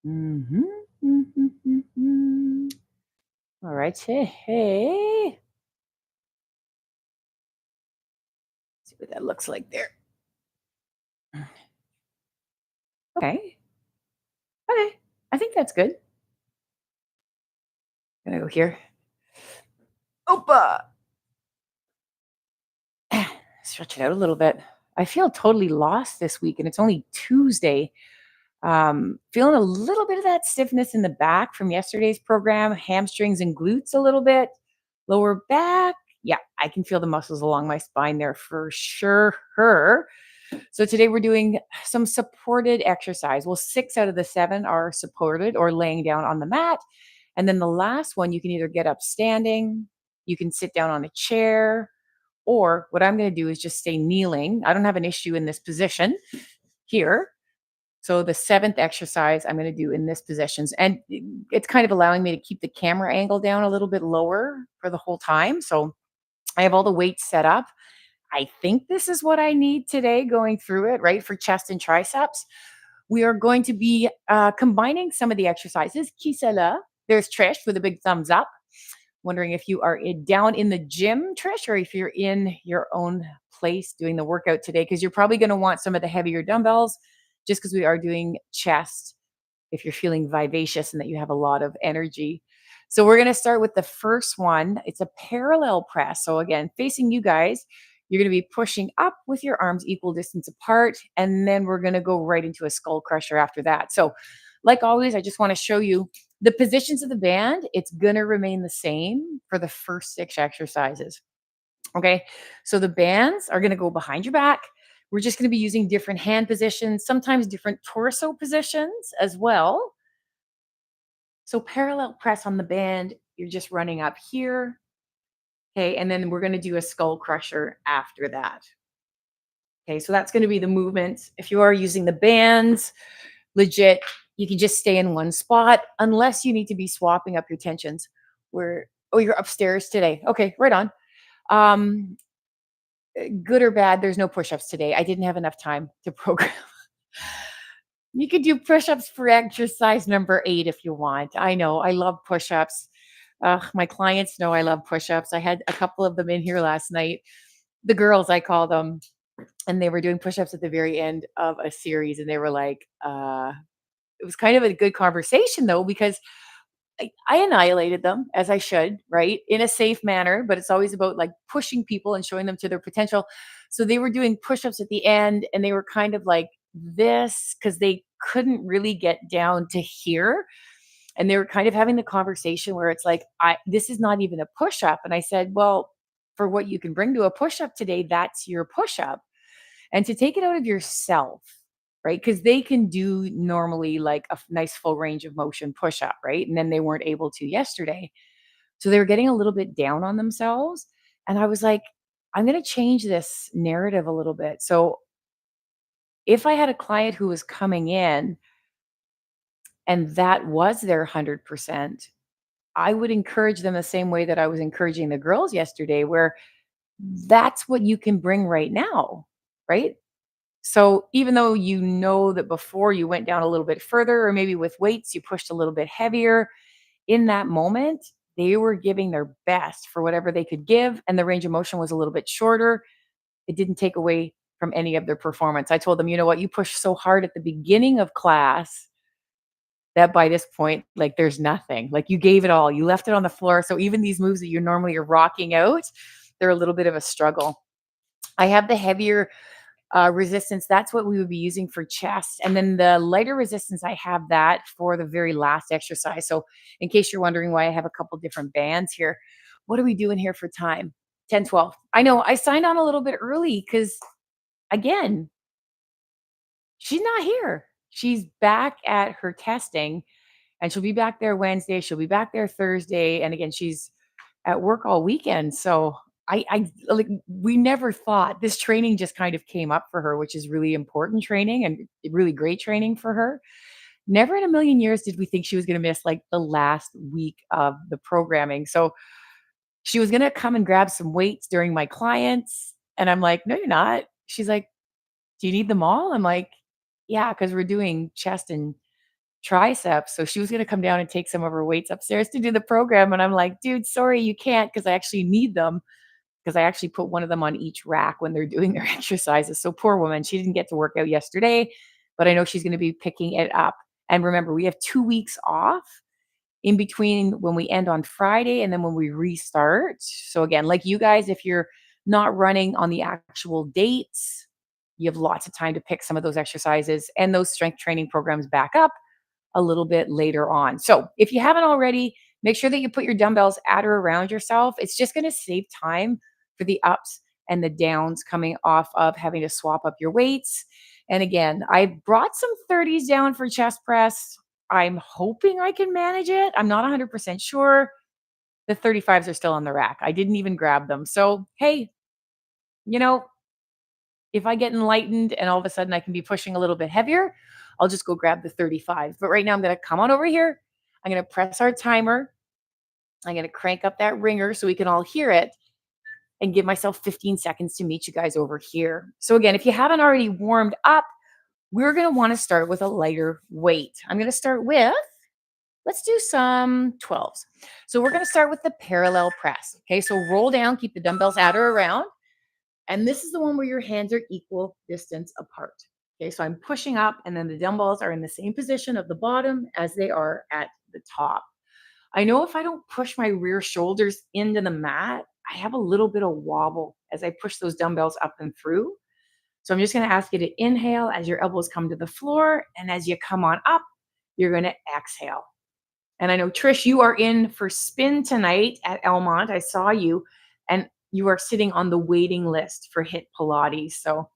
Mhm. Mhm, mhm. All right. Hey, hey. See what that looks like there. Okay. Okay. I think that's good. Gonna go here. Opa. Stretch it out a little bit. I feel totally lost this week, and it's only Tuesday. Feeling a little bit of that stiffness in the back from yesterday's program, hamstrings and glutes a little bit, lower back. Yeah, I can feel the muscles along my spine there for sure. So today we're doing some supported exercise. Well, 6 out of the 7 are supported or laying down on the mat. And then the last one, you can either get up standing, you can sit down on a chair, or what I'm going to do is just stay kneeling. I don't have an issue in this position here. So the seventh exercise I'm going to do in this positions, and it's kind of allowing me to keep the camera angle down a little bit lower for the whole time. So I have all the weights set up. I think this is what I need today going through it, right? For chest and triceps. We are going to be combining some of the exercises. Qui c'est là? There's Trish with a big thumbs up. Wondering if you are down in the gym, Trish, or if you're in your own place doing the workout today, because you're probably going to want some of the heavier dumbbells just because we are doing chest if you're feeling vivacious and that you have a lot of energy. So we're going to start with the first one. It's a parallel press. So again, facing you guys, you're going to be pushing up with your arms equal distance apart. And then we're going to go right into a skull crusher after that. So, like always, I just want to show you the positions of the band. It's going to remain the same for the first 6 exercises. Okay. So the bands are going to go behind your back. We're just going to be using different hand positions, sometimes different torso positions as well. So parallel press on the band, you're just running up here. Okay. And then we're going to do a skull crusher after that. Okay. So that's going to be the movement. If you are using the bands, legit, you can just stay in one spot unless you need to be swapping up your tensions. Where, oh, you're upstairs today. Okay. Right on. Um, Good or bad, there's no push-ups today. I didn't have enough time to program. You could do push-ups for exercise number 8 if you want. I know, I love push-ups. My clients know I love push-ups. I had a couple of them in here last night. The girls, I call them, and they were doing push-ups at the very end of a series, and they were like, it was kind of a good conversation though, because I annihilated them as I should, right? In a safe manner, but it's always about like pushing people and showing them to their potential. So they were doing push-ups at the end and they were kind of like this because they couldn't really get down to here. And they were kind of having the conversation where it's like, I this is not even a push-up. And I said, well, for what you can bring to a push-up today, that's your push-up. And to take it out of yourself, right? Because they can do normally like a nice full range of motion push up, right? And then they weren't able to yesterday. So they were getting a little bit down on themselves. And I was like, I'm going to change this narrative a little bit. So if I had a client who was coming in and that was their 100%, I would encourage them the same way that I was encouraging the girls yesterday, where that's what you can bring right now, right? So even though you know that before you went down a little bit further, or maybe with weights, you pushed a little bit heavier, in that moment, they were giving their best for whatever they could give. And the range of motion was a little bit shorter. It didn't take away from any of their performance. I told them, you know what, you pushed so hard at the beginning of class that by this point, like there's nothing. Like you gave it all. You left it on the floor. So even these moves that you normally are rocking out, they're a little bit of a struggle. I have the heavier resistance, that's what we would be using for chest. And then the lighter resistance, I have that for the very last exercise. So, in case you're wondering why I have a couple different bands here, what are we doing here for time? 10:12. I know I signed on a little bit early because, again, she's not here. She's back at her testing and she'll be back there Wednesday. She'll be back there Thursday. And again, she's at work all weekend. So I like we never thought this training just kind of came up for her, which is really important training and really great training for her. Never in a million years did we think she was going to miss like the last week of the programming. So she was going to come and grab some weights during my clients. And I'm like, no, you're not. She's like, do you need them all? I'm like, yeah, because we're doing chest and triceps. So she was going to come down and take some of her weights upstairs to do the program. And I'm like, dude, sorry, you can't because I actually need them because I actually put one of them on each rack when they're doing their exercises. So poor woman, she didn't get to work out yesterday, but I know she's going to be picking it up. And remember, we have 2 weeks off in between when we end on Friday and then when we restart. So again, like you guys, if you're not running on the actual dates, you have lots of time to pick some of those exercises and those strength training programs back up a little bit later on. So if you haven't already, make sure that you put your dumbbells at or around yourself. It's just going to save time for the ups and the downs coming off of having to swap up your weights. And again, I brought some 30s down for chest press. I'm hoping I can manage it. I'm not 100% sure. The 35s are still on the rack. I didn't even grab them. So, hey, you know, if I get enlightened and all of a sudden I can be pushing a little bit heavier, I'll just go grab the 35. But right now I'm going to come on over here. I'm going to press our timer. I'm going to crank up that ringer so we can all hear it and give myself 15 seconds to meet you guys over here. So again, if you haven't already warmed up, we're going to want to start with a lighter weight. I'm going to start with, let's do some 12s. So we're going to start with the parallel press. Okay, so roll down, keep the dumbbells at or around. And this is the one where your hands are equal distance apart. Okay, so I'm pushing up and then the dumbbells are in the same position of the bottom as they are at the top. I know if I don't push my rear shoulders into the mat, I have a little bit of wobble as I push those dumbbells up and through. So I'm just going to ask you to inhale as your elbows come to the floor. And as you come on up, you're going to exhale. And I know, Trish, you are in for spin tonight at Elmont. I saw you, and you are sitting on the waiting list for HIIT Pilates. So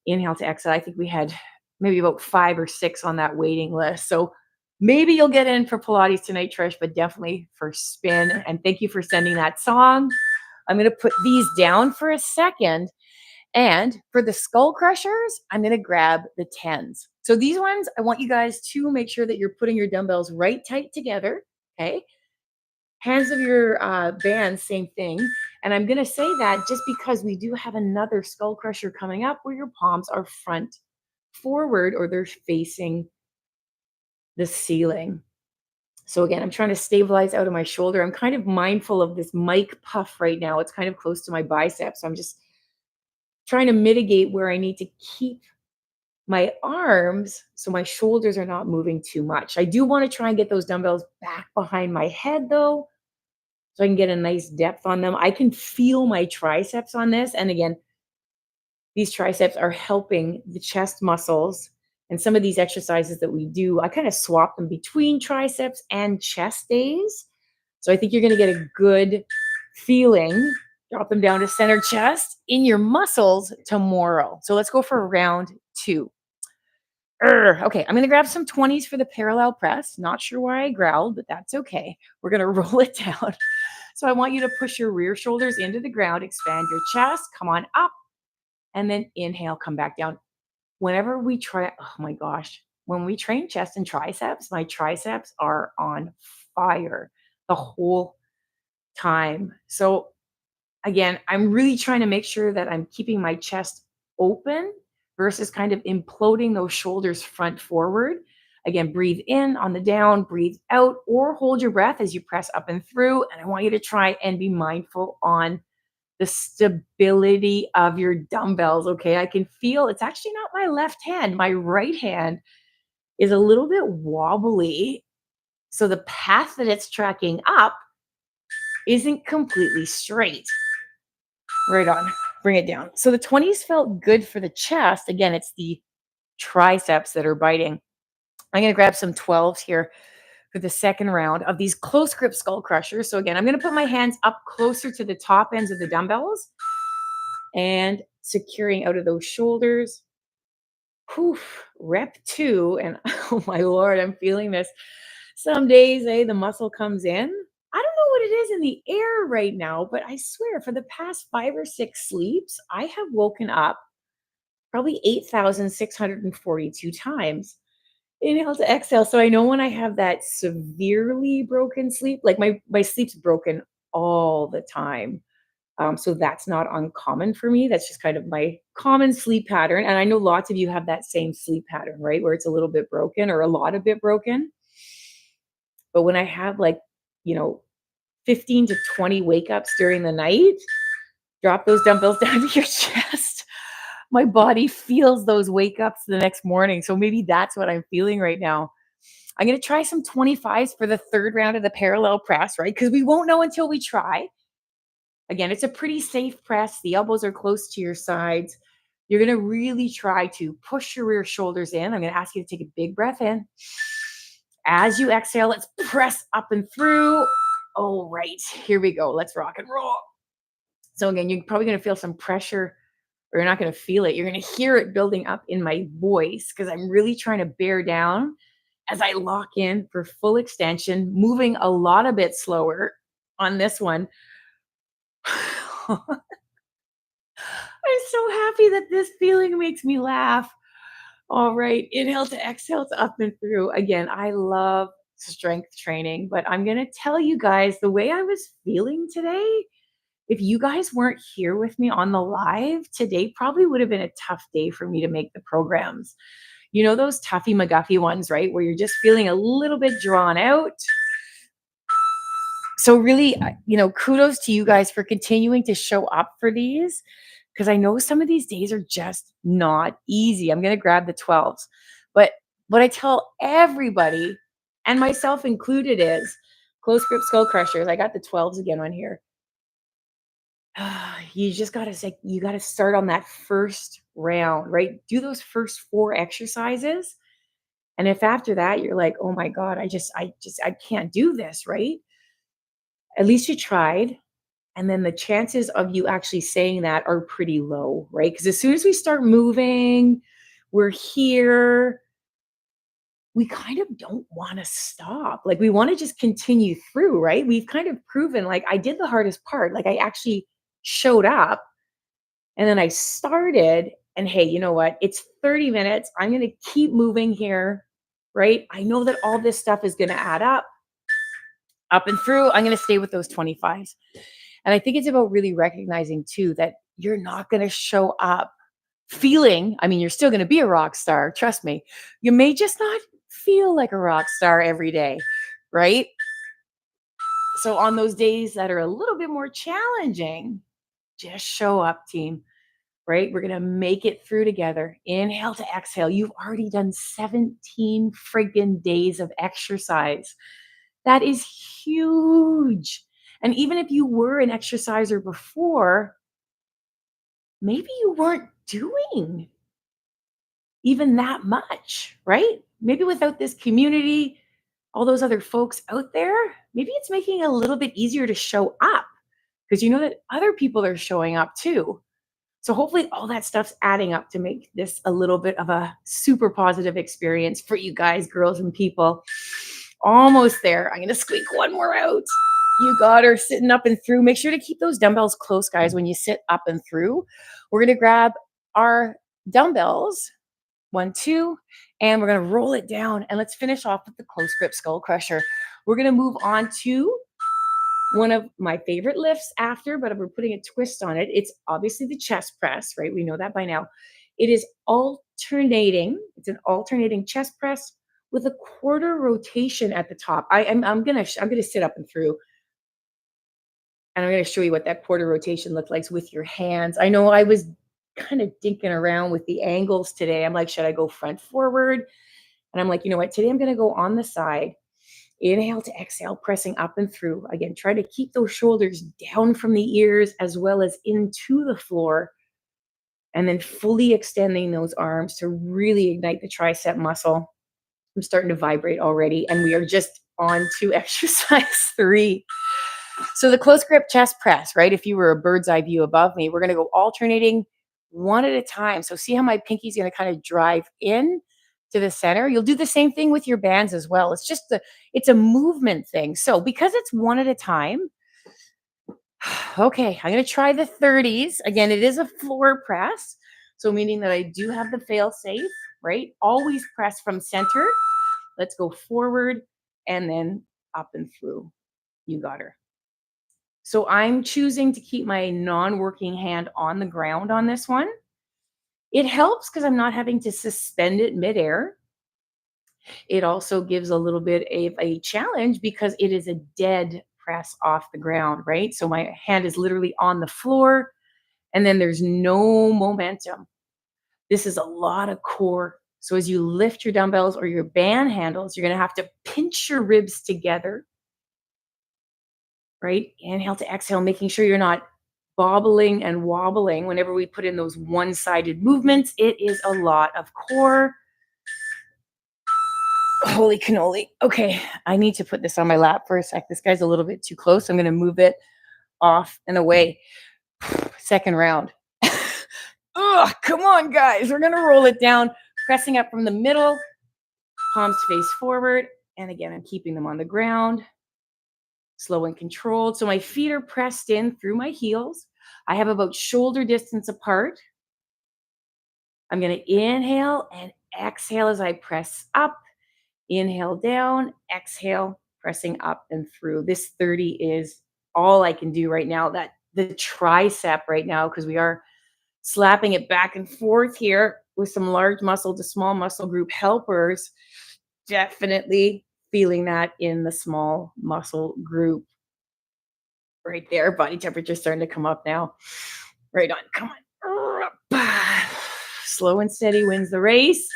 inhale to exhale. I think we had maybe about 5 or 6 on that waiting list. So maybe you'll get in for Pilates tonight, Trish, but definitely for spin. And thank you for sending that song. I'm going to put these down for a second. And for the skull crushers, I'm going to grab the 10s. So these ones, I want you guys to make sure that you're putting your dumbbells right tight together. Okay. Hands of your bands, same thing. And I'm going to say that just because we do have another skull crusher coming up where your palms are front forward or they're facing the ceiling. So again, I'm trying to stabilize out of my shoulder. I'm kind of mindful of this mic puff right now. It's kind of close to my biceps. So I'm just trying to mitigate where I need to keep my arms so my shoulders are not moving too much. I do want to try and get those dumbbells back behind my head though, so I can get a nice depth on them. I can feel my triceps on this. And again, these triceps are helping the chest muscles. And some of these exercises that we do, I kind of swap them between triceps and chest days. So I think you're going to get a good feeling. Drop them down to center chest in your muscles tomorrow. So let's go for round 2. Okay, I'm going to grab some 20s for the parallel press. Not sure why I growled, but that's okay. We're going to roll it down. So I want you to push your rear shoulders into the ground, expand your chest, come on up, and then inhale, come back down. Whenever we try, oh my gosh, when we train chest and triceps, my triceps are on fire the whole time. So again, I'm really trying to make sure that I'm keeping my chest open versus kind of imploding those shoulders front forward. Again, breathe in on the down, breathe out, or hold your breath as you press up and through. And I want you to try and be mindful on the stability of your dumbbells. Okay, I can feel it's actually not my left hand. My right hand is a little bit wobbly. So the path that it's tracking up isn't completely straight. Right on. Bring it down. So the 20s felt good for the chest. Again, it's the triceps that are biting. I'm going to grab some 12s here for the second round of these close grip skull crushers. So again, I'm going to put my hands up closer to the top ends of the dumbbells and securing out of those shoulders. Whew, rep 2. And oh my Lord, I'm feeling this. Some days, the muscle comes in. I don't know what it is in the air right now, but I swear for the past 5 or 6 sleeps, I have woken up probably 8,642 times. Inhale to exhale. So I know when I have that severely broken sleep, like my sleep's broken all the time. So that's not uncommon for me. That's just kind of my common sleep pattern. And I know lots of you have that same sleep pattern, right? Where it's a little bit broken or a lot of bit broken. But when I have like, you know, 15 to 20 wake ups during the night, drop those dumbbells down to your chest. My body feels those wake ups the next morning. So maybe that's what I'm feeling right now. I'm going to try some 25s for the third round of the parallel press, right? Because we won't know until we try. Again, it's a pretty safe press. The elbows are close to your sides. You're going to really try to push your rear shoulders in. I'm going to ask you to take a big breath in. As you exhale, let's press up and through. All right, here we go. Let's rock and roll. So again, you're probably going to feel some pressure, or you're not going to feel it. You're going to hear it building up in my voice because I'm really trying to bear down as I lock in for full extension, moving a lot a bit slower on this one. I'm so happy that this feeling makes me laugh. All right, inhale to exhale to up and through. Again, I love strength training, but I'm going to tell you guys the way I was feeling today. If you guys weren't here with me on the live, today probably would have been a tough day for me to make the programs. You know, those toughy McGuffy ones, right? Where you're just feeling a little bit drawn out. So really, kudos to you guys for continuing to show up for these, because I know some of these days are just not easy. I'm going to grab the 12s. But what I tell everybody, and myself included, is close grip skull crushers. I got the 12s again on here. You just got to say, you got to start on that first round, right? Do those first 4 exercises. And if after that you're like, oh my God, I can't do this, right? At least you tried. And then the chances of you actually saying that are pretty low, right? Because as soon as we start moving, we're here, we kind of don't want to stop. Like we want to just continue through, right? We've kind of proven like I did the hardest part. Like I actually showed up and then I started. And hey, you know what? It's 30 minutes. I'm going to keep moving here, right? I know that all this stuff is going to add up and through. I'm going to stay with those 25s. And I think it's about really recognizing too that you're not going to show up feeling, I mean, you're still going to be a rock star. Trust me. You may just not feel like a rock star every day, right? So on those days that are a little bit more challenging, just show up, team, right? We're going to make it through together. Inhale to exhale. You've already done 17 friggin' days of exercise. That is huge. And even if you were an exerciser before, maybe you weren't doing even that much, right? Maybe without this community, all those other folks out there, maybe it's making it a little bit easier to show up because you know that other people are showing up too. So hopefully all that stuff's adding up to make this a little bit of a super positive experience for you guys, girls and people. Almost there. I'm going to squeak one more out. You got her sitting up and through. Make sure to keep those dumbbells close, guys, when you sit up and through. We're going to grab our dumbbells, 1, 2, and we're going to roll it down. And let's finish off with the close grip skull crusher. We're going to move on to one of my favorite lifts after, but we're putting a twist on it. It's obviously the chest press, right? We know that by now. It is alternating. It's an alternating chest press with a quarter rotation at the top. I'm gonna sit up and through, and I'm gonna show you what that quarter rotation looks like with your hands. I know I was kind of dinking around with the angles today. I'm like, should I go front forward? And I'm like, you know what? Today I'm gonna go on the side. Inhale to exhale, pressing up and through. Again, try to keep those shoulders down from the ears as well as into the floor. And then fully extending those arms to really ignite the tricep muscle. I'm starting to vibrate already. And we are just on to exercise 3. So the close grip chest press, right? If you were a bird's eye view above me, we're going to go alternating one at a time. So see how my pinky's going to kind of drive in to the center. You'll do the same thing with your bands as well. It's a movement thing. So because it's one at a time, okay, I'm going to try the 30s. Again, it is a floor press. So meaning that I do have the fail safe, right? Always press from center. Let's go forward and then up and through. You got her. So I'm choosing to keep my non-working hand on the ground on this one. It helps because I'm not having to suspend it midair. It also gives a little bit of a challenge because it is a dead press off the ground, right? So my hand is literally on the floor and then there's no momentum. This is a lot of core. So as you lift your dumbbells or your band handles, you're going to have to pinch your ribs together, right? Inhale to exhale, making sure you're not bobbling and wobbling whenever we put in those one-sided movements. It is a lot of core. Holy cannoli. Okay, I need to put this on my lap for a sec. This guy's a little bit too close. I'm going to move it off and away. Second round. Ugh, come on, guys. We're going to roll it down, pressing up from the middle, palms face forward. And again, I'm keeping them on the ground, slow and controlled. So my feet are pressed in through my heels. I have about shoulder distance apart. I'm going to inhale and exhale as I press up. Inhale down, exhale, pressing up and through. This 30 is all I can do right now. That the tricep right now, because we are slapping it back and forth here with some large muscle to small muscle group helpers. Definitely feeling that in the small muscle group right there. Body temperature starting to come up now. Right on. Come on. Slow and steady wins the race.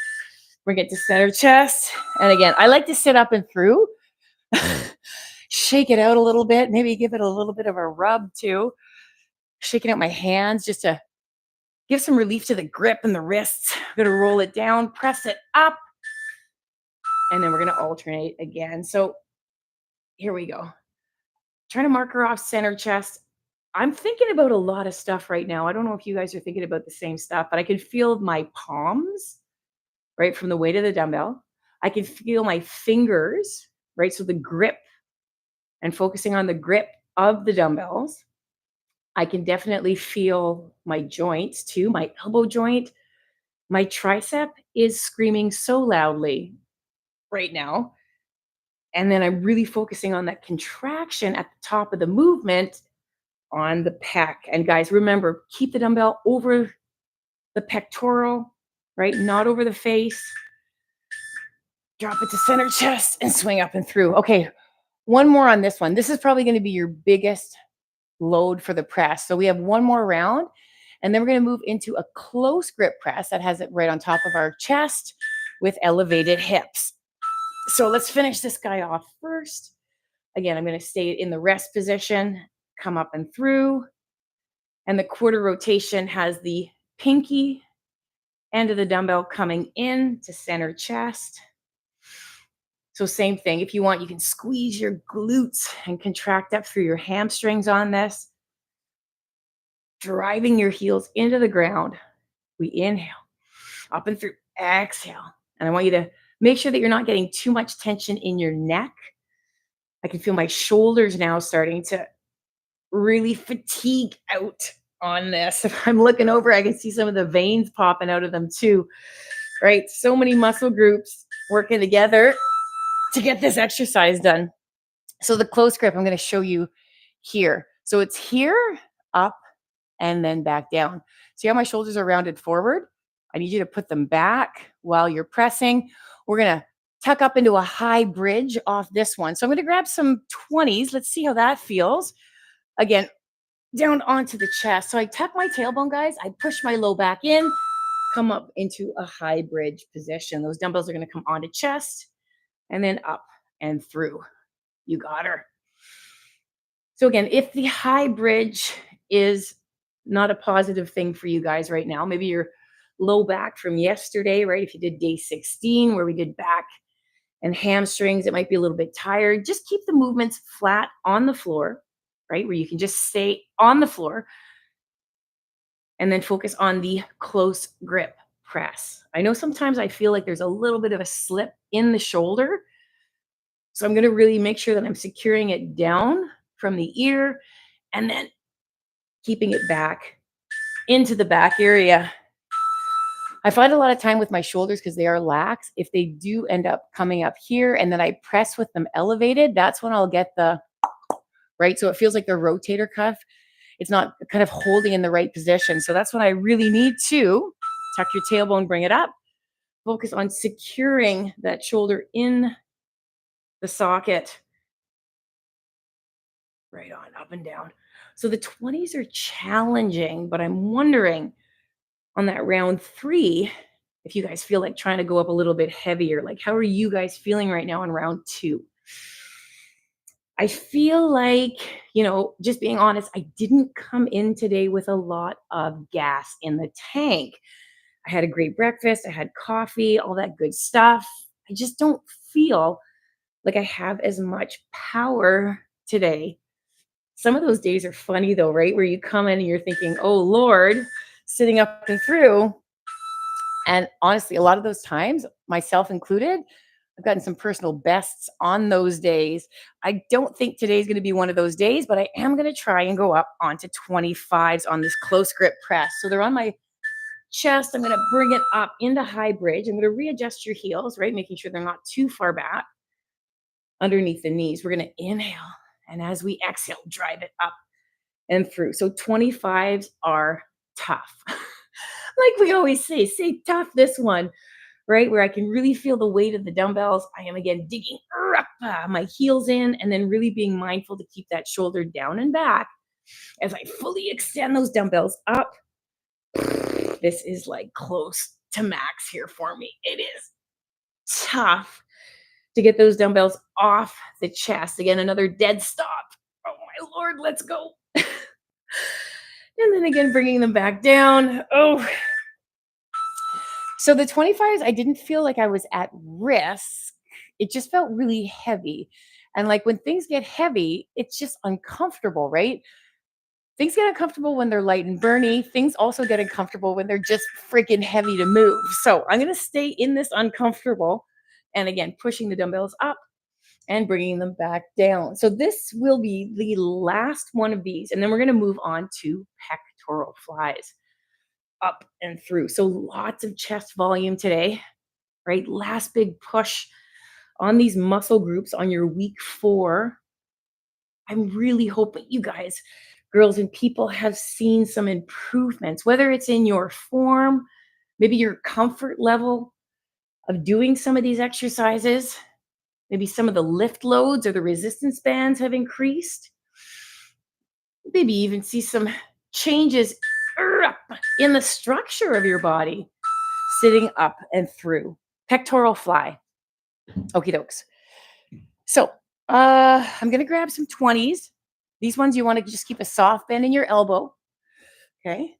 Bring it to center chest. And again, I like to sit up and through. Shake it out a little bit. Maybe give it a little bit of a rub too. Shaking out my hands just to give some relief to the grip and the wrists. I'm going to roll it down, press it up, and then we're going to alternate again. So here we go. Trying to marker off center chest. I'm thinking about a lot of stuff right now. I don't know if you guys are thinking about the same stuff, but I can feel my palms, right, from the weight of the dumbbell. I can feel my fingers, right, so the grip and focusing on the grip of the dumbbells. I can definitely feel my joints too, my elbow joint. My tricep is screaming so loudly right now. And then I'm really focusing on that contraction at the top of the movement on the pec. And guys, remember, keep the dumbbell over the pectoral, right? Not over the face. Drop it to center chest and swing up and through. Okay, one more on this one. This is probably going to be your biggest load for the press. So we have one more round, and then we're going to move into a close grip press that has it right on top of our chest with elevated hips. So let's finish this guy off first. Again, I'm going to stay in the rest position, come up and through. And the quarter rotation has the pinky end of the dumbbell coming in to center chest. So same thing. If you want, you can squeeze your glutes and contract up through your hamstrings on this. Driving your heels into the ground. We inhale, up and through, exhale. And I want you to make sure that you're not getting too much tension in your neck. I can feel my shoulders now starting to really fatigue out on this. If I'm looking over, I can see some of the veins popping out of them too, right? So many muscle groups working together to get this exercise done. So the close grip, I'm going to show you here. So it's here, up, and then back down. See how my shoulders are rounded forward? I need you to put them back while you're pressing. We're going to tuck up into a high bridge off this one. So I'm going to grab some 20s. Let's see how that feels. Again, down onto the chest. So I tuck my tailbone, guys. I push my low back in, come up into a high bridge position. Those dumbbells are going to come onto chest and then up and through. You got her. So again, if the high bridge is not a positive thing for you guys right now, maybe you're low back from yesterday, right? If you did day 16 where we did back and hamstrings, it might be a little bit tired. Just keep the movements flat on the floor, right? Where you can just stay on the floor and then focus on the close grip press. I know sometimes I feel like there's a little bit of a slip in the shoulder. So I'm going to really make sure that I'm securing it down from the ear and then keeping it back into the back area. I find a lot of time with my shoulders, because they are lax, if they do end up coming up here and then I press with them elevated, that's when I'll get the right? So it feels like the rotator cuff, it's not kind of holding in the right position. So that's when I really need to tuck your tailbone, bring it up, focus on securing that shoulder in the socket. Right on, up and down. So the 20s are challenging, but I'm wondering on that round 3, if you guys feel like trying to go up a little bit heavier. Like, how are you guys feeling right now in round 2? I feel like, just being honest, I didn't come in today with a lot of gas in the tank. I had a great breakfast, I had coffee, all that good stuff. I just don't feel like I have as much power today. Some of those days are funny though, right? Where you come in and you're thinking, "Oh Lord," sitting up and through. And honestly, a lot of those times, myself included, I've gotten some personal bests on those days. I don't think today's going to be one of those days, but I am going to try and go up onto 25s on this close grip press. So they're on my chest. I'm going to bring it up into high bridge. I'm going to readjust your heels, right? Making sure they're not too far back underneath the knees. We're going to inhale. And as we exhale, drive it up and through. So 25s are tough. Like we always say tough this one, right? Where I can really feel the weight of the dumbbells. I am again digging my heels in and then really being mindful to keep that shoulder down and back as I fully extend those dumbbells up. This is like close to max here for me. It is tough to get those dumbbells off the chest. Again, another dead stop. Oh my Lord, let's go. And then again, bringing them back down. Oh, so the 25s, I didn't feel like I was at risk. It just felt really heavy. And like when things get heavy, it's just uncomfortable, right? Things get uncomfortable when they're light and burny. Things also get uncomfortable when they're just freaking heavy to move. So I'm going to stay in this uncomfortable. And again, pushing the dumbbells up and bringing them back down. So this will be the last one of these. And then we're going to move on to pectoral flies up and through. So lots of chest volume today, right? Last big push on these muscle groups on your week 4. I'm really hoping you guys, girls and people, have seen some improvements, whether it's in your form, maybe your comfort level of doing some of these exercises. Maybe some of the lift loads or the resistance bands have increased. Maybe even see some changes in the structure of your body, sitting up and through. Pectoral fly. Okie dokes. So I'm going to grab some 20s. These ones you want to just keep a soft bend in your elbow. Okay.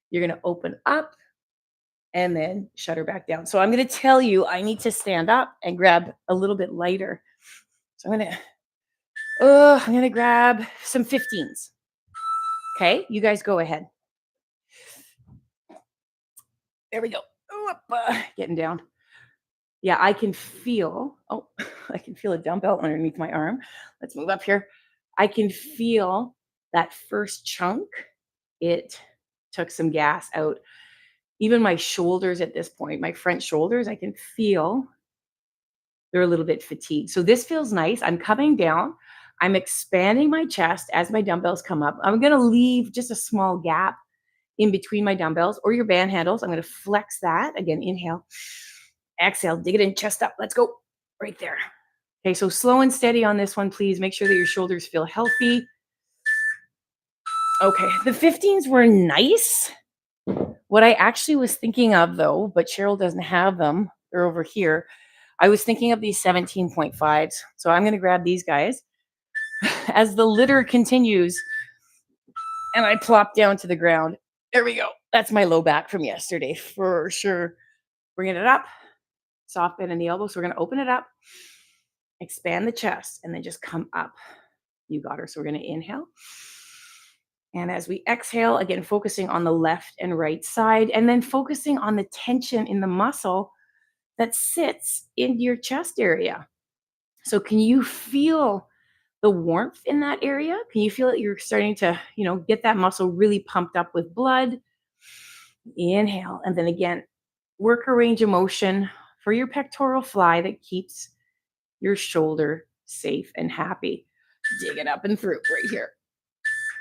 You're going to open up and then shut her back down. So I'm going to tell you, I need to stand up and grab a little bit lighter. So I'm going to grab some 15s. Okay. You guys go ahead. There we go. Getting down. Yeah, I can feel, I can feel a dumbbell underneath my arm. Let's move up here. I can feel that first chunk. It took some gas out. Even my shoulders at this point, my front shoulders, I can feel they're a little bit fatigued. So this feels nice. I'm coming down. I'm expanding my chest as my dumbbells come up. I'm going to leave just a small gap in between my dumbbells or your band handles. I'm going to flex that. Again, inhale. Exhale, dig it in, chest up. Let's go. Right there. Okay, so slow and steady on this one, please. Make sure that your shoulders feel healthy. Okay, the 15s were nice. What I actually was thinking of, though, but Cheryl doesn't have them, they're over here. I was thinking of these 17.5s. So I'm going to grab these guys as the litter continues and I plop down to the ground. There we go. That's my low back from yesterday for sure. Bringing it up. Soft bend in the elbow. So we're going to open it up, expand the chest, and then just come up. You got her. So we're going to inhale. And as we exhale, again, focusing on the left and right side, and then focusing on the tension in the muscle that sits in your chest area. So can you feel the warmth in that area? Can you feel that you're starting to, get that muscle really pumped up with blood? Inhale. And then again, work a range of motion for your pectoral fly that keeps your shoulder safe and happy. Dig it up and through right here.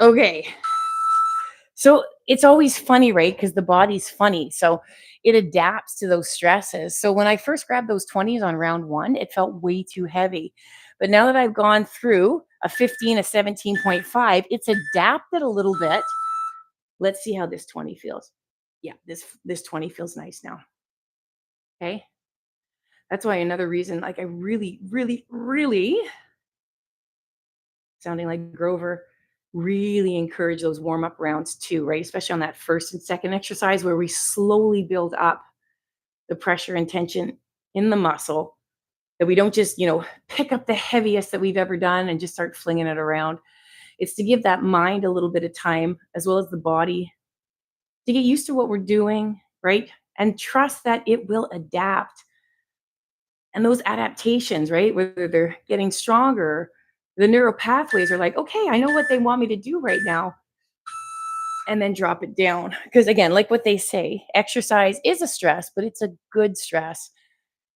Okay. So it's always funny, right? Because the body's funny. So it adapts to those stresses. So when I first grabbed those 20s on round one, it felt way too heavy. But now that I've gone through a 15, a 17.5, it's adapted a little bit. Let's see how this 20 feels. Yeah, this 20 feels nice now. Okay. That's why another reason, like I really, really, really sounding like Grover, really encourage those warm up rounds too, right? Especially on that first and second exercise where we slowly build up the pressure and tension in the muscle, that we don't just, pick up the heaviest that we've ever done and just start flinging it around. It's to give that mind a little bit of time as well as the body to get used to what we're doing, right? And trust that it will adapt. And those adaptations, right, whether they're getting stronger, the neural pathways are like, okay, I know what they want me to do right now, and then drop it down. Because again, like what they say, exercise is a stress, but it's a good stress.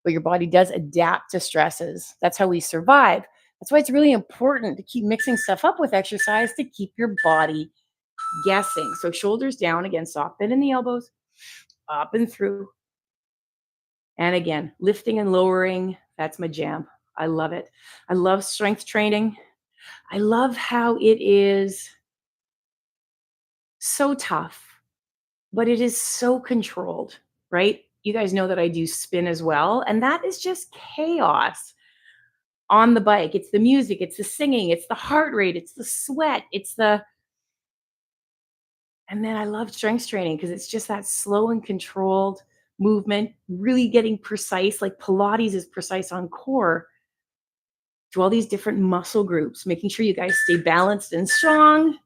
But your body does adapt to stresses. That's how we survive. That's why it's really important to keep mixing stuff up with exercise to keep your body guessing. So shoulders down, again, soft bend in the elbows, up and through. And again, lifting and lowering, that's my jam. I love it. I love strength training. I love how it is so tough, but it is so controlled, right? You guys know that I do spin as well, and that is just chaos on the bike. It's the music, it's the singing, it's the heart rate, it's the sweat, and then I love strength training because it's just that slow and controlled movement, really getting precise. Like Pilates is precise on core to all these different muscle groups, making sure you guys stay balanced and strong.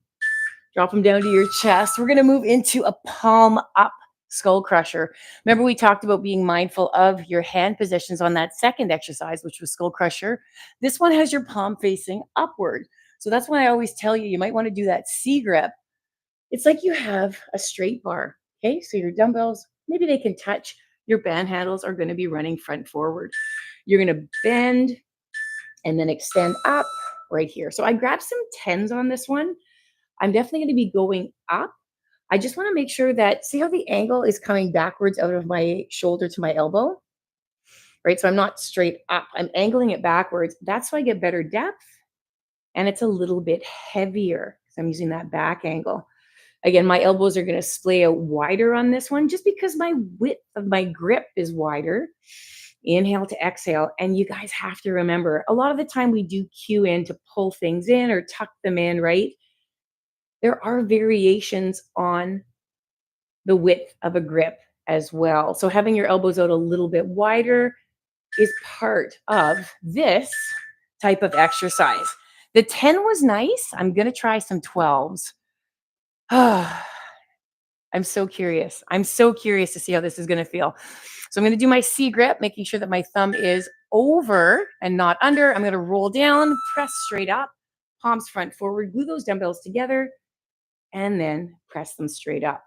Drop them down to your chest. We're going to move into a palm up skull crusher. Remember, we talked about being mindful of your hand positions on that second exercise, which was skull crusher. This one has your palm facing upward. So that's why I always tell you, you might want to do that C grip. It's like you have a straight bar. Okay. So your dumbbells, maybe they can touch. Your band handles are going to be running front forward. You're going to bend and then extend up right here. So I grabbed some tens on this one. I'm definitely going to be going up. I just want to make sure that, see how the angle is coming backwards out of my shoulder to my elbow, right? So I'm not straight up. I'm angling it backwards. That's so I get better depth and it's a little bit heavier because I'm using that back angle. Again, my elbows are going to splay out wider on this one just because my width of my grip is wider. Inhale to exhale. And you guys have to remember, a lot of the time we do cue in to pull things in or tuck them in, right? There are variations on the width of a grip as well. So having your elbows out a little bit wider is part of this type of exercise. The 10 was nice. I'm going to try some 12s. I'm so curious. I'm so curious to see how this is going to feel. So I'm going to do my C grip, making sure that my thumb is over and not under. I'm going to roll down, press straight up, palms front forward, glue those dumbbells together, and then press them straight up.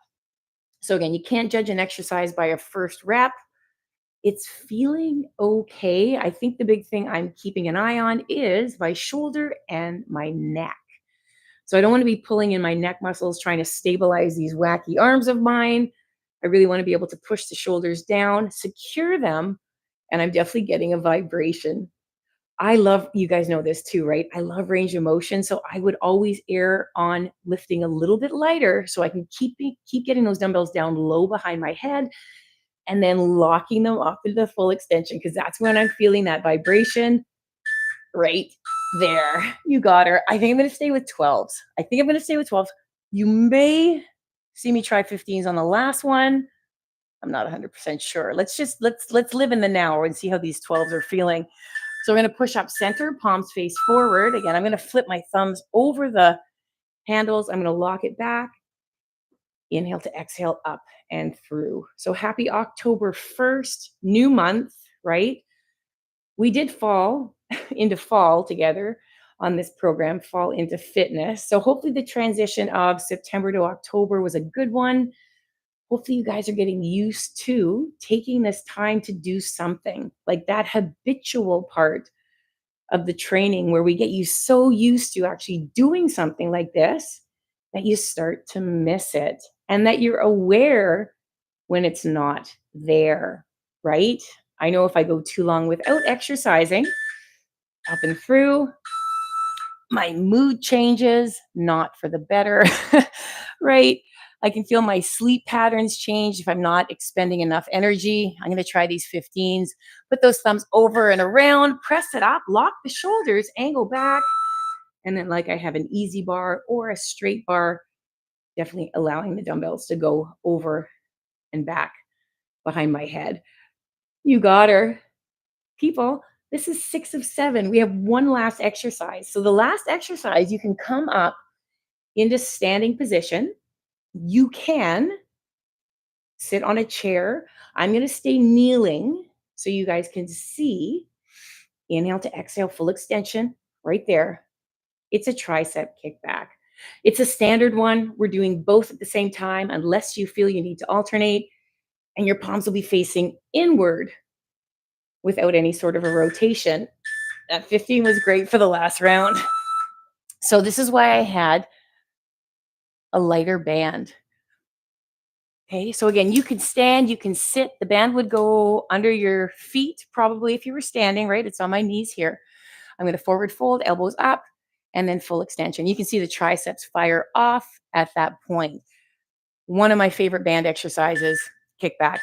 So again, you can't judge an exercise by a first rep. It's feeling okay. I think the big thing I'm keeping an eye on is my shoulder and my neck. So I don't want to be pulling in my neck muscles, trying to stabilize these wacky arms of mine. I really want to be able to push the shoulders down, secure them, and I'm definitely getting a vibration. I love, you guys know this too, right? I love range of motion. So I would always err on lifting a little bit lighter so I can keep getting those dumbbells down low behind my head and then locking them up into full extension because that's when I'm feeling that vibration right there. You got her. I think I'm going to stay with 12s. I think I'm going to stay with 12s. You may see me try 15s on the last one. I'm not 100% sure. Let's live in the now and see how these 12s are feeling. So we're going to push up center, palms face forward. Again, I'm going to flip my thumbs over the handles. I'm going to lock it back. Inhale to exhale up and through. So happy October 1st, new month, right? We did fall into fall together on this program, fall into fitness. So hopefully the transition of September to October was a good one. Hopefully you guys are getting used to taking this time to do something like that habitual part of the training where we get you so used to actually doing something like this that you start to miss it and that you're aware when it's not there, right? I know if I go too long without exercising, up and through, my mood changes, not for the better, right? I can feel my sleep patterns change if I'm not expending enough energy. I'm going to try these 15s. Put those thumbs over and around, press it up, lock the shoulders, angle back. And then, like I have an easy bar or a straight bar, definitely allowing the dumbbells to go over and back behind my head. You got her. People, this is 6 of 7. We have one last exercise. So, the last exercise, you can come up into standing position. You can sit on a chair. I'm going to stay kneeling so you guys can see. Inhale to exhale, full extension right there. It's a tricep kickback. It's a standard one. We're doing both at the same time unless you feel you need to alternate, and your palms will be facing inward without any sort of a rotation. That 15 was great for the last round. So this is why I had a lighter band. Okay, so again, you can stand, you can sit. The band would go under your feet, probably if you were standing, right? It's on my knees here. I'm going to forward fold, elbows up, and then full extension. You can see the triceps fire off at that point. One of my favorite band exercises, kickbacks.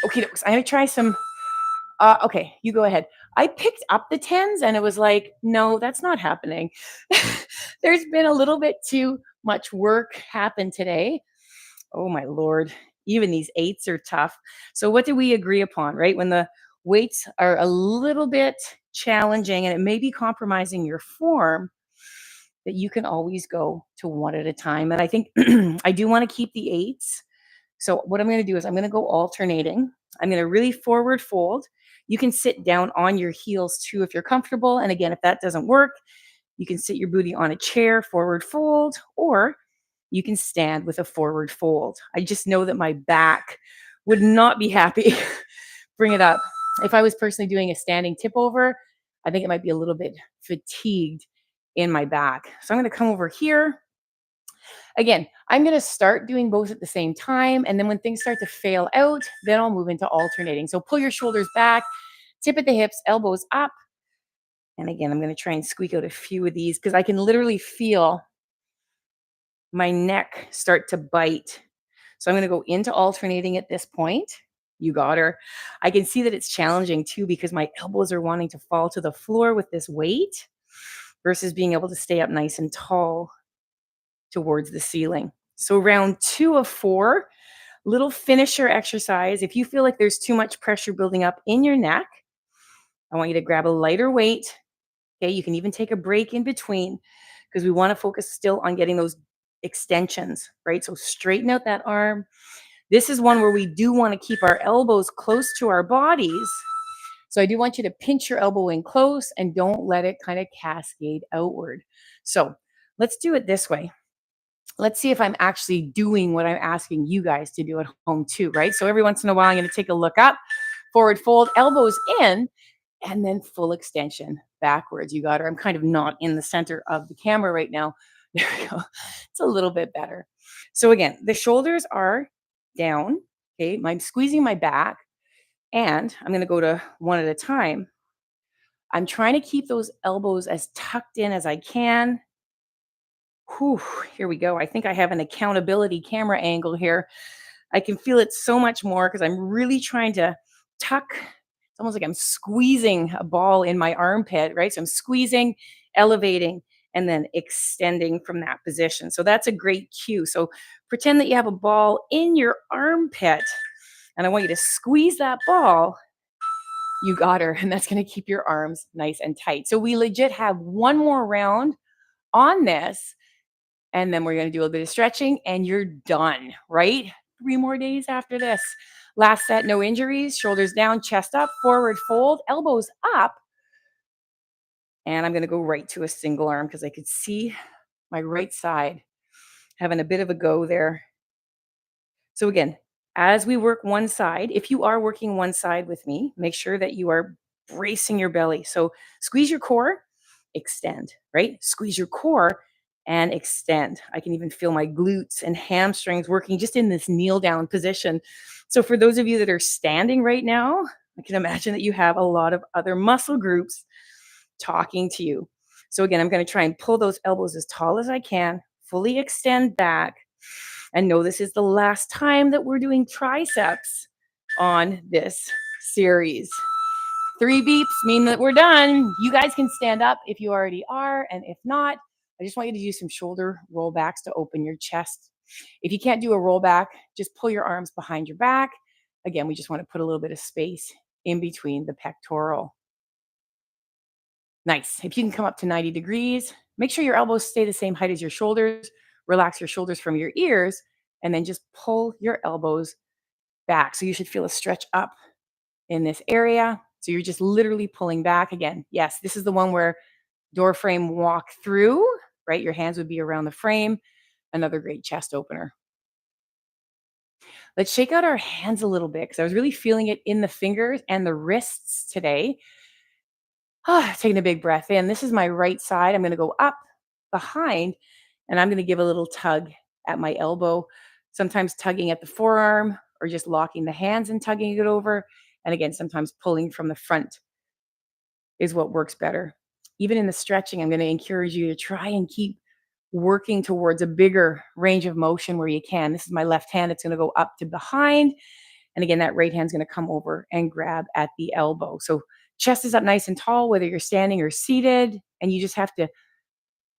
Okay, I'm going to try some. Okay, you go ahead. I picked up the 10s and it was like, no, that's not happening. There's been a little bit too much work happen today. Oh my Lord. Even these 8s are tough. So what do we agree upon, right? When the weights are a little bit challenging and it may be compromising your form, that you can always go to one at a time. And I think I do want to keep the 8s. So what I'm going to do is I'm going to go alternating. I'm going to really forward fold. You can sit down on your heels too if you're comfortable. And again, if that doesn't work, you can sit your booty on a chair, forward fold, or you can stand with a forward fold. I just know that my back would not be happy. Bring it up. If I was personally doing a standing tip over, I think it might be a little bit fatigued in my back. So I'm going to come over here. Again, I'm going to start doing both at the same time. And then when things start to fail out, then I'll move into alternating. So pull your shoulders back, tip at the hips, elbows up. And again, I'm going to try and squeak out a few of these because I can literally feel my neck start to bite. So I'm going to go into alternating at this point. You got her. I can see that it's challenging too because my elbows are wanting to fall to the floor with this weight versus being able to stay up nice and tall towards the ceiling. So round 2 of 4, little finisher exercise. If you feel like there's too much pressure building up in your neck, I want you to grab a lighter weight. Okay, you can even take a break in between because we want to focus still on getting those extensions, right? So straighten out that arm. This is one where we do want to keep our elbows close to our bodies. So I do want you to pinch your elbow in close and don't let it kind of cascade outward. So let's do it this way. Let's see if I'm actually doing what I'm asking you guys to do at home too, right? So every once in a while, I'm going to take a look up, forward fold, elbows in, and then full extension backwards. You got her. I'm kind of not in the center of the camera right now. There we go. It's a little bit better. So again, the shoulders are down. Okay, I'm squeezing my back, and I'm going to go to one at a time. I'm trying to keep those elbows as tucked in as I can. Whew, here we go. I think I have an accountability camera angle here. I can feel it so much more because I'm really trying to tuck. It's almost like I'm squeezing a ball in my armpit, right? So I'm squeezing, elevating, and then extending from that position. So that's a great cue. So pretend that you have a ball in your armpit, and I want you to squeeze that ball. You got her. And that's going to keep your arms nice and tight. So we legit have one more round on this. And then we're going to do a bit of stretching and you're done, right? 3 more days after this. Last set, no injuries, shoulders down, chest up, forward fold, elbows up. And I'm going to go right to a single arm because I could see my right side having a bit of a go there. So again, as we work one side, if you are working one side with me, make sure that you are bracing your belly. So squeeze your core, extend, right? Squeeze your core and extend. I can even feel my glutes and hamstrings working just in this kneel down position. So for those of you that are standing right now, I can imagine that you have a lot of other muscle groups talking to you. So again, I'm going to try and pull those elbows as tall as I can, fully extend back, and know this is the last time that we're doing triceps on this series. 3 beeps mean that we're done. You guys can stand up if you already are, and if not, I just want you to do some shoulder rollbacks to open your chest. If you can't do a rollback, just pull your arms behind your back. Again, we just want to put a little bit of space in between the pectoral. Nice. If you can come up to 90 degrees, make sure your elbows stay the same height as your shoulders. Relax your shoulders from your ears, and then just pull your elbows back. So you should feel a stretch up in this area. So you're just literally pulling back again. Yes, this is the one where door frame walk through, right? Your hands would be around the frame. Another great chest opener. Let's shake out our hands a little bit because I was really feeling it in the fingers and the wrists today. Taking a big breath in. This is my right side. I'm going to go up behind and I'm going to give a little tug at my elbow, sometimes tugging at the forearm or just locking the hands and tugging it over. And again, sometimes pulling from the front is what works better. Even in the stretching, I'm going to encourage you to try and keep working towards a bigger range of motion where you can. This is my left hand. It's going to go up to behind. And again, that right hand's going to come over and grab at the elbow. So chest is up nice and tall, whether you're standing or seated. And you just have to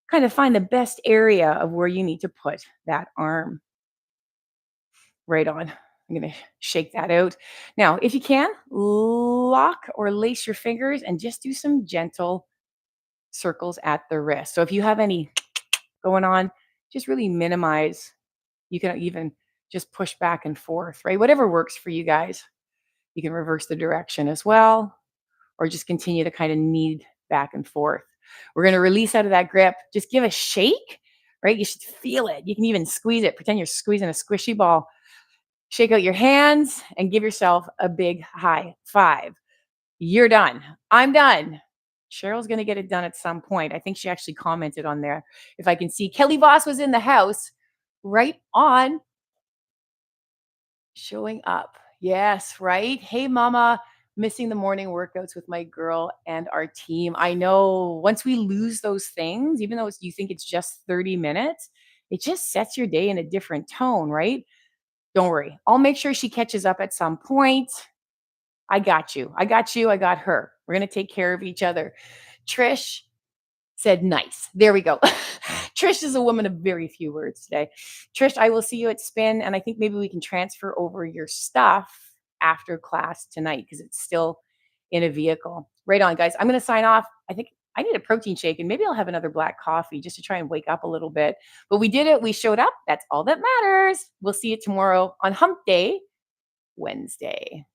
kind of find the best area of where you need to put that arm. Right on. I'm going to shake that out. Now, if you can, lock or lace your fingers and just do some gentle circles at the wrist. So if you have any going on, just really minimize. You can even just push back and forth, right? Whatever works for you guys. You can reverse the direction as well, or just continue to kind of knead back and forth. We're going to release out of that grip. Just give a shake, right? You should feel it. You can even squeeze it. Pretend you're squeezing a squishy ball. Shake out your hands and give yourself a big high five. You're done. I'm done. Cheryl's going to get it done at some point. I think she actually commented on there. If I can see, Kelly Voss was in the house. Right on. Showing up. Yes, right. Hey, mama, missing the morning workouts with my girl and our team. I know once we lose those things, even though you think it's just 30 minutes, it just sets your day in a different tone, right? Don't worry. I'll make sure she catches up at some point. I got you. I got you. I got her. We're going to take care of each other. Trish said nice. There we go. Trish is a woman of very few words today. Trish, I will see you at spin. And I think maybe we can transfer over your stuff after class tonight because it's still in a vehicle. Right on, guys. I'm going to sign off. I think I need a protein shake and maybe I'll have another black coffee just to try and wake up a little bit. But we did it. We showed up. That's all that matters. We'll see you tomorrow on Hump Day, Wednesday.